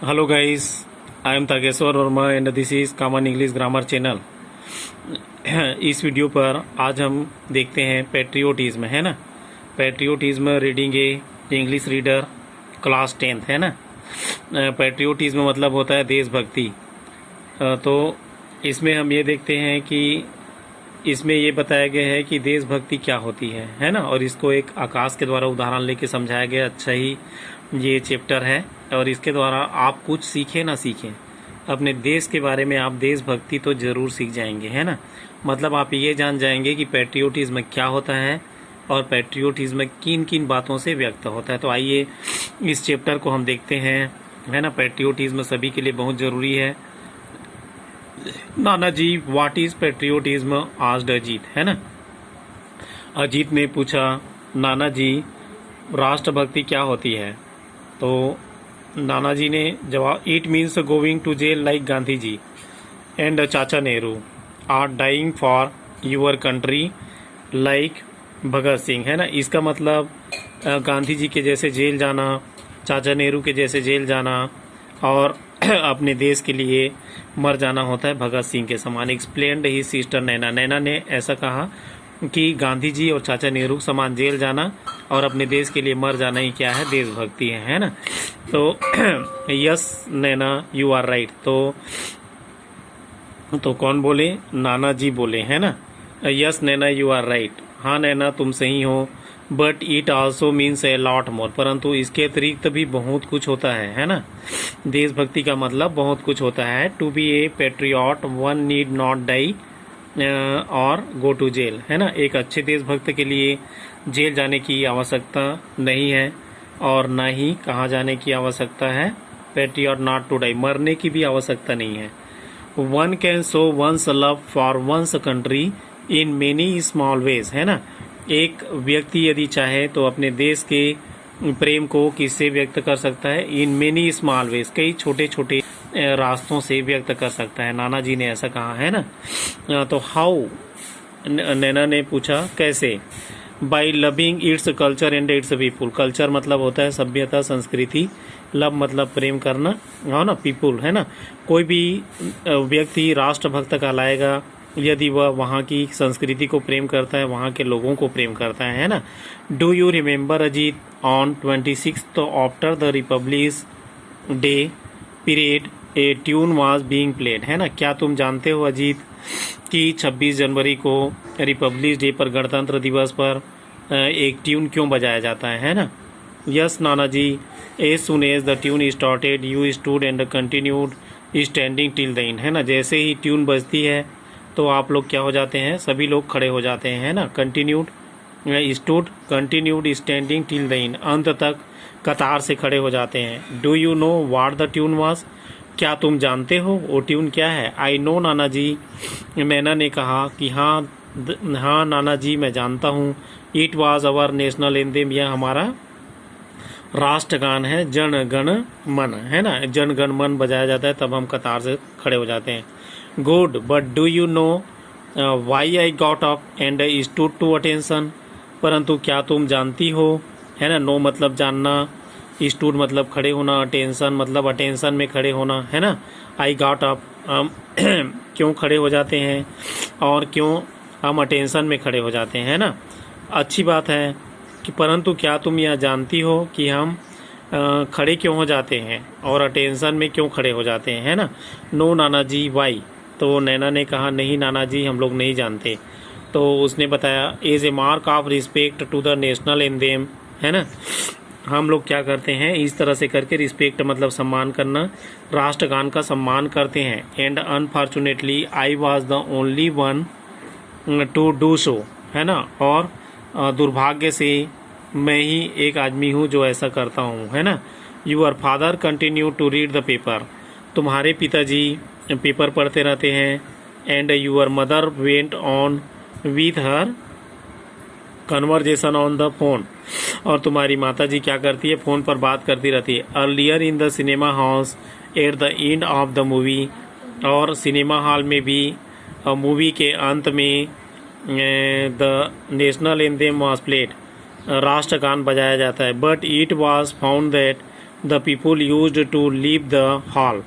Hello guys, I am Tageshwar Verma and this is common English grammar channel. इस video पर आज हम देखते हैं पेट्रियोटिज्म, है ना। पेट्रियोटिज्म रीडिंग ए इंग्लिश रीडर क्लास 10th, है ना। पेट्रियोटिज्म मतलब होता है देशभक्ति। तो इसमें हम ये देखते हैं कि इसमें ये बताया गया है कि देशभक्ति क्या होती है ना। और इसको एक आकाश के द्वारा उदाहरण लेके समझाया गया। अच्छा ही ये चैप्टर है और इसके द्वारा आप कुछ सीखें ना सीखें, अपने देश के बारे में आप देशभक्ति तो ज़रूर सीख जाएंगे, है ना। मतलब आप ये जान जाएंगे कि पैट्रियोटिज्म क्या होता है और पैट्रियोटिज्म किन किन बातों से व्यक्त होता है। तो आइए इस चैप्टर को हम देखते हैं, है ना। पैट्रियोटिज्म सभी के लिए बहुत ज़रूरी है। नाना जी, what is patriotism, asked Ajit, है ना। अजीत ने पूछा, नाना जी राष्ट्रभक्ति क्या होती है। तो नाना जी ने जवाब, it means going to jail like Gandhi ji and चाचा Nehru or dying for your country like Bhagat Singh, है ना। इसका मतलब गांधी जी के जैसे जेल जाना, चाचा नेहरू के जैसे जेल जाना और अपने देश के लिए मर जाना होता है भगत सिंह के समान। एक्सप्लेन्ड ही सिस्टर नैना, नैना ने ऐसा कहा कि गांधी जी और चाचा नेहरू के समान जेल जाना और अपने देश के लिए मर जाना ही क्या है, देशभक्ति है ना। तो yes Naina you are right. तो कौन बोले, नाना जी बोले, है ना। Yes Naina you are right, हाँ नैना तुम सही हो। But it also means a lot more, परंतु इसके अतिरिक्त भी बहुत कुछ होता है ना। देशभक्ति का मतलब बहुत कुछ होता है। To be a patriot one need not die और गो टू जेल, है ना। एक अच्छे देशभक्त के लिए जेल जाने की आवश्यकता नहीं है और ना ही कहाँ जाने की आवश्यकता है, पेट्रियट नॉट टू डाई, मरने की भी आवश्यकता नहीं है। One can show one's love for one's country in many small ways, है ना। एक व्यक्ति यदि चाहे तो अपने देश के प्रेम को किससे व्यक्त कर सकता है, इन मेनी स्मॉल वेज, कई छोटे छोटे रास्तों से व्यक्त कर सकता है। नाना जी ने ऐसा कहा, है ना। तो हाउ, नैना ने पूछा कैसे। By loving its culture and it's people, culture मतलब होता है सभ्यता संस्कृति, लव मतलब प्रेम करना, है ना, पीपुल, है ना। कोई भी व्यक्ति राष्ट्रभक्त कहलाएगा यदि वह वहाँ की संस्कृति को प्रेम करता है, वहाँ के लोगों को प्रेम करता है ना। Do you remember Ajit, on 26th after the Republic day period A tune was being played, है ना। क्या तुम जानते हो अजीत कि 26 जनवरी को रिपब्लिक डे पर, गणतंत्र दिवस पर एक ट्यून क्यों बजाया जाता है ना। यस नाना जी, as soon as the tune started you stood and continued standing till the end, है ना। जैसे ही ट्यून बजती है तो आप लोग क्या हो जाते हैं, सभी लोग खड़े हो जाते हैं, है ना। Continued stood, continued standing till the and, अंत तक कतार से खड़े हो जाते हैं। Do you know what the tune was, क्या तुम जानते हो वो ट्यून क्या है। आई नो नाना जी, नैना ने कहा कि हाँ नाना जी मैं जानता हूँ। It was our national anthem, यह हमारा राष्ट्रगान है। जन गण मन, है ना। जन गण मन बजाया जाता है तब हम कतार से खड़े हो जाते हैं। Good, but do you know why I got up and stood to attention, परंतु क्या तुम जानती हो, है ना। नो मतलब जानना, स्टूड मतलब खड़े होना, अटेंशन मतलब अटेंशन में खड़े होना, है ना। आई गॉट अप, हम क्यों खड़े हो जाते हैं और क्यों हम अटेंशन में खड़े हो जाते हैं, है ना। अच्छी बात है कि परंतु क्या तुम यह जानती हो कि हम खड़े क्यों हो जाते हैं और अटेंशन में क्यों खड़े हो जाते हैं, है ना। नो नाना जी वाई, तो नैना ने कहा नहीं नाना जी हम लोग नहीं जानते। तो उसने बताया, as a mark of respect to the national anthem, है ना। हम लोग क्या करते हैं, इस तरह से करके, रिस्पेक्ट मतलब सम्मान करना, राष्ट्रगान का सम्मान करते हैं। And unfortunately I was the only one two do so, है ना। और दुर्भाग्य से मैं ही एक आदमी हूँ जो ऐसा करता हूँ, है ना। Your father continue to read the paper, तुम्हारे पिताजी पेपर पढ़ते रहते हैं। And your mother went on with her conversation on the phone, और तुम्हारी माता जी क्या करती है, फ़ोन पर बात करती रहती है। Earlier in the cinema house at the end of the movie, और सिनेमा हॉल में भी मूवी के अंत में the national anthem was played, राष्ट्रगान बजाया जाता है। But it was found that the people used to leave the hall,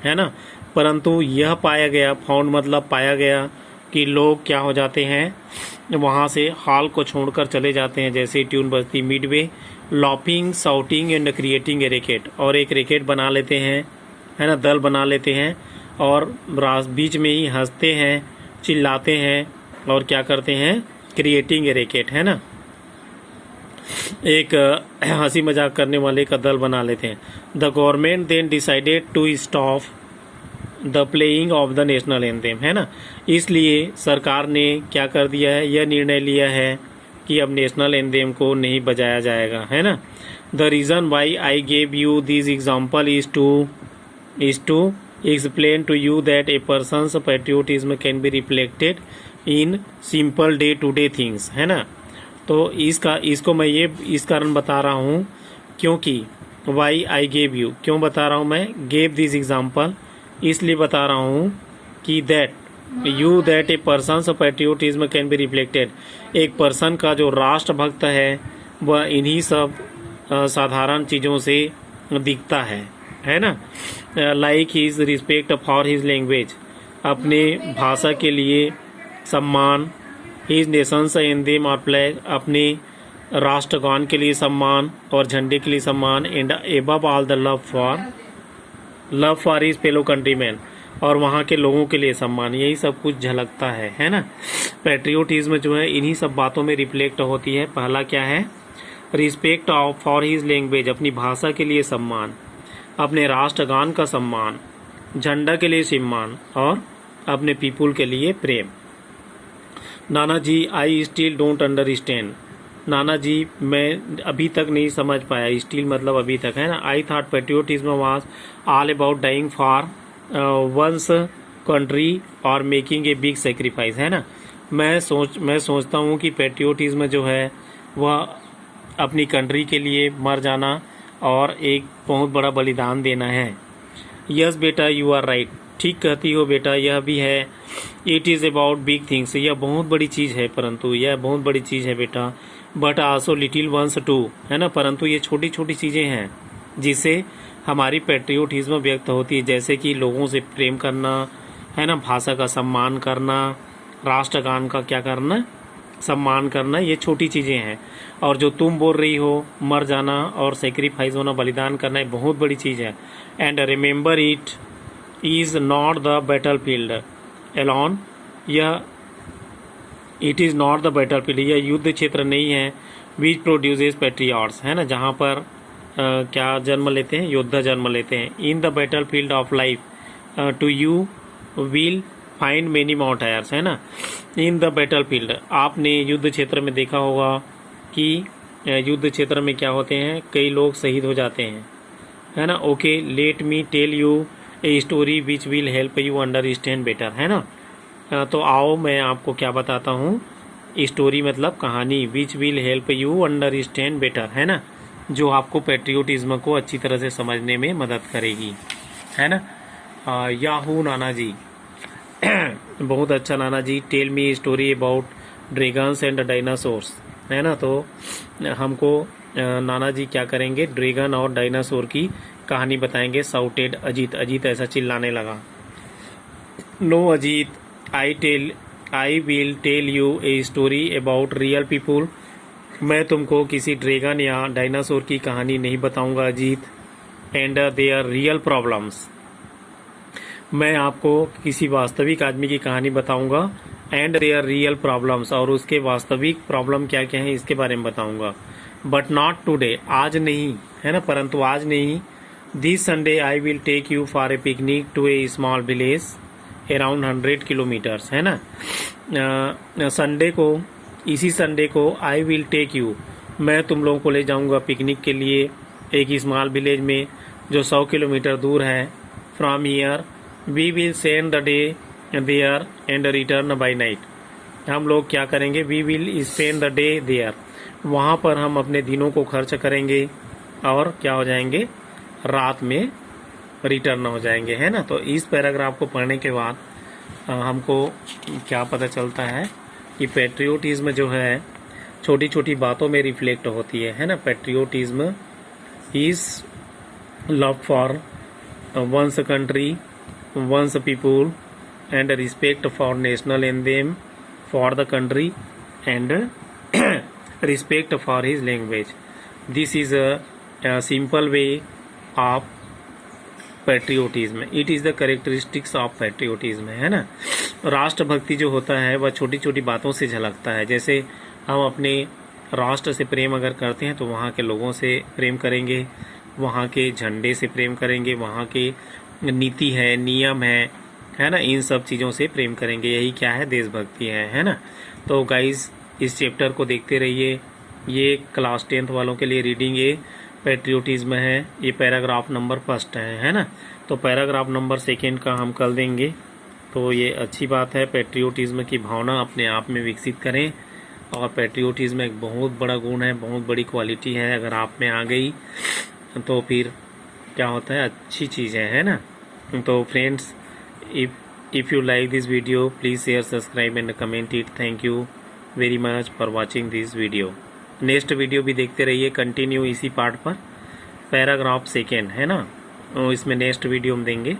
है ना। परंतु यह पाया गया, फाउंड मतलब पाया गया, कि लोग क्या हो जाते हैं, वहाँ से हॉल को छोड़कर चले जाते हैं। जैसे ट्यून बजती midway, loping, shouting and creating a racket, और एक रैकेट बना लेते हैं, है ना, दल बना लेते हैं, और बीच में ही हंसते हैं, चिल्लाते हैं, और क्या करते हैं, क्रिएटिंग ए रैकेट, है ना, एक हंसी मजाक करने वाले का दल बना लेते हैं। The government then decided to stop the playing of the national anthem, है ना। इसलिए सरकार ने क्या कर दिया है, यह निर्णय लिया है कि अब नेशनल एंथेम को नहीं बजाया जाएगा, है ना। The reason why I gave you this example is to explain to you that a person's patriotism can be reflected in simple day to day things, है ना। तो इसको मैं ये इस कारण बता रहा हूँ क्योंकि why I gave you, क्यों बता रहा हूँ मैं, gave this example इसलिए बता रहा हूँ कि that a person's patriotism can be reflected, एक पर्सन का जो राष्ट्रभक्त है वह इन्हीं सब साधारण चीज़ों से दिखता है ना। Like his respect for his language, अपने भाषा के लिए सम्मान, हिज नेशंस एंथेम और फ्लैग, अपने राष्ट्रगान के लिए सम्मान और झंडे के लिए सम्मान, and above all the love for his fellow countryman, और वहाँ के लोगों के लिए सम्मान, यही सब कुछ झलकता है ना। पैट्रियोटिज्म जो है इन्हीं सब बातों में रिफ्लेक्ट होती है। पहला क्या है, रिस्पेक्ट फॉर हिज लैंग्वेज, अपनी भाषा के लिए सम्मान, अपने राष्ट्रगान का सम्मान, झंडा के लिए सम्मान, और अपने पीपुल के लिए प्रेम। नाना जी आई स्टिल डोंट अंडरस्टैंड, नाना जी मैं अभी तक नहीं समझ पाया, स्टिल मतलब अभी तक, है ना। I thought patriotism was all about dying for one's country और मेकिंग ए बिग सेक्रीफाइस, है ना। मैं सोचता हूँ कि पैट्रियोटिज्म जो है वह अपनी कंट्री के लिए मर जाना और एक बहुत बड़ा बलिदान देना है। यस बेटा यू आर राइट, ठीक कहती हो बेटा, यह भी है। It is about big things, यह बहुत बड़ी चीज़ है, परंतु यह बहुत बड़ी चीज़ है बेटा। But also little ones too, है ना, परंतु ये छोटी छोटी चीज़ें हैं जिससे हमारी पैट्रियोटिज्म व्यक्त होती है, जैसे कि लोगों से प्रेम करना, है ना, भाषा का सम्मान करना, राष्ट्रगान का क्या करना, सम्मान करना, ये छोटी चीज़ें हैं। और जो तुम बोल रही हो मर जाना और सेक्रीफाइस होना, बलिदान करना, एक बहुत बड़ी चीज़ है। And remember it is not the battle field alone, यह it is not the battle field, यह युद्ध क्षेत्र नहीं है। विच प्रोड्यूसेस पैट्रियट्स, है ना, जहाँ पर क्या जन्म लेते हैं, योद्धा जन्म लेते हैं। In the battle field of life too you will find many martyrs, है ना। इन द बैटल फील्ड, आपने युद्ध क्षेत्र में देखा होगा कि युद्ध क्षेत्र में क्या होते हैं, कई लोग शहीद हो जाते हैं, है ना। Okay let me tell you a story which will help you understand better, है ना। तो आओ मैं आपको क्या बताता हूँ, स्टोरी मतलब कहानी, विच will help you understand better, है ना, जो आपको पैट्रियोटिज्म को अच्छी तरह से समझने में मदद करेगी, है ना। याहू नाना जी बहुत अच्छा नाना जी। Tell me story about dragons and dinosaurs, है ना। तो हमको नाना जी क्या करेंगे, ड्रैगन और डायनासोर की कहानी बताएंगे। साउटेड अजीत, अजीत ऐसा चिल्लाने लगा। No Ajit, I will tell you a story about real people, मैं तुमको किसी ड्रैगन या डायनासोर की कहानी नहीं बताऊंगा Ajit. And there real problems, मैं आपको किसी वास्तविक आदमी की कहानी बताऊंगा। एंड देयर रियल प्रॉब्लम्स, और उसके वास्तविक प्रॉब्लम क्या क्या है इसके बारे में बताऊंगा। बट नॉट टुडे, आज नहीं, है ना, परंतु आज नहीं। This Sunday I will take you for a picnic to a small village around 100 kilometres, है ना। संडे को, इसी संडे को आई विल टेक यू, मैं तुम लोगों को ले जाऊंगा पिकनिक के लिए एक स्मॉल विलेज में जो 100 किलोमीटर दूर है। From here we will send the day there and return by night, हम लोग क्या करेंगे, we will spend the day there, वहाँ पर हम अपने दिनों को खर्च करेंगे और क्या हो जाएंगे, रात में रिटर्न हो जाएंगे, है ना। तो इस पैराग्राफ को पढ़ने के बाद हमको क्या पता चलता है कि पैट्रियोटिज्म जो है छोटी छोटी बातों में रिफ्लेक्ट होती है ना। Patriotism is love for one's country, one's people, and respect for national anthem for the country, and respect for his language. This is a simple way of patriotism. It is the characteristics of patriotism, है ना। राष्ट्रभक्ति जो होता है वह छोटी छोटी बातों से झलकता है। जैसे हम अपने राष्ट्र से प्रेम अगर करते हैं तो वहाँ के लोगों से प्रेम करेंगे, वहाँ के झंडे से प्रेम करेंगे, वहाँ के नीति है, नियम है ना, इन सब चीज़ों से प्रेम करेंगे। यही क्या है, देशभक्ति है ना। तो गाइस इस चैप्टर को देखते रहिए। ये क्लास 10th वालों के लिए रीडिंग ये पैट्रियोटिज्म है। ये पैराग्राफ नंबर 1 है ना। तो पैराग्राफ नंबर 2 का हम कल देंगे। तो ये अच्छी बात है, पैट्रियोटिज्म की भावना अपने आप में विकसित करें। और पैट्रियोटिज्म एक बहुत बड़ा गुण है, बहुत बड़ी क्वालिटी है। अगर आप में आ गई तो फिर क्या होता है, अच्छी चीज़ है ना। तो friends, if you like this video please share, subscribe and comment it. Thank you very much for watching this video. Next video भी देखते रहिए, कंटिन्यू इसी पार्ट पर। पैराग्राफ 2 है ना, इसमें नेक्स्ट वीडियो हम देंगे।